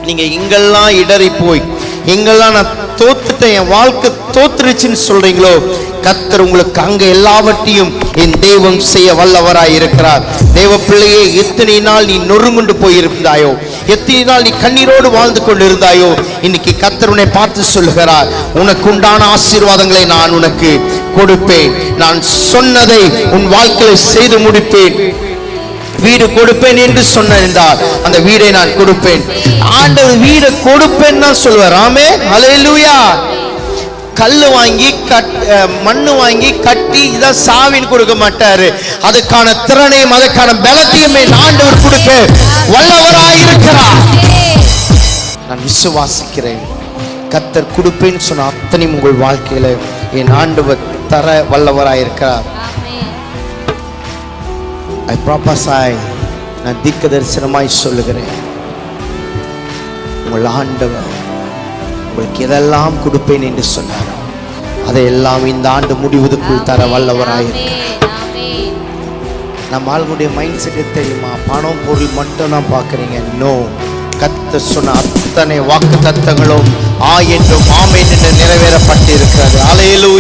நீங்க எங்கெல்லாம் இடறி போய் எங்கெல்லாம் நான் தோத்துட்டேன், என் வாழ்க்கை தோத்துருச்சுன்னு சொல்றீங்களோ, கர்த்தர் உங்களுக்கு அங்க எல்லாவற்றையும் என் தெய்வம் செய்ய வல்லவராய் இருக்கிறார். தேவ பிள்ளையே, எத்தனை நாள் நீ நொறுங்குண்டு போயிருந்தாயோ, எத்தனை நாள் நீ கண்ணீரோடு வாழ்ந்து கொண்டிருந்தாயோ, இன்னைக்கு கர்த்தர் உன்னை பார்த்து சொல்லுகிறார், உனக்கு உண்டான ஆசீர்வாதங்களை நான் உனக்கு கொடுப்பேன். நான் சொன்னதை உன் வாழ்க்கையை செய்து முடிப்பேன். வீடு கொடுப்பேன் என்று சொன்னால் அந்த வீடை நான் கொடுப்பேன். ஆண்டவர் வீடை கொடுப்பேன் தான் சொல்வார். ஆமே, ஹல்லேலூயா. கல்லு வாங்கி மண்ணு வாங்கி கட்டி இதான் சாவின்னு கொடுக்க மாட்டாரு. அதுக்கான திறனையும் அதுக்கான பலத்தையுமே ஆண்டவர் கொடுக்க வல்லவராயிருக்கிறார். நான் விசுவாசிக்கிறேன், கர்த்தர் கொடுப்பேன்னு சொன்ன அத்தனையும் உங்கள் வாழ்க்கையில என் ஆண்டவர் தர வல்லவராயிருக்கிறார். I prophesy, நான் தீர்க்க தரிசனமாய் சொல்லுகிறேன், உங்கள் ஆண்டவர் உங்களுக்கு எதெல்லாம் கொடுப்பேன் என்று சொன்னார், அதையெல்லாம் இந்த ஆண்டு முடிவதற்குள் தர வல்லவராயிருக்கிறார். நம்ம ஆளுடைய மைண்ட் செட் தெரியுமா? பணம் பொருள் மட்டும் தான் பார்க்குறீங்க. நோ, கர்த்தர் சொன்ன அத்தனை வாக்கு தத்தங்களும் என்றும் ஆமென் என்று நிறைவேறப்பட்டு இருக்கிறது. அல்லேலூயா.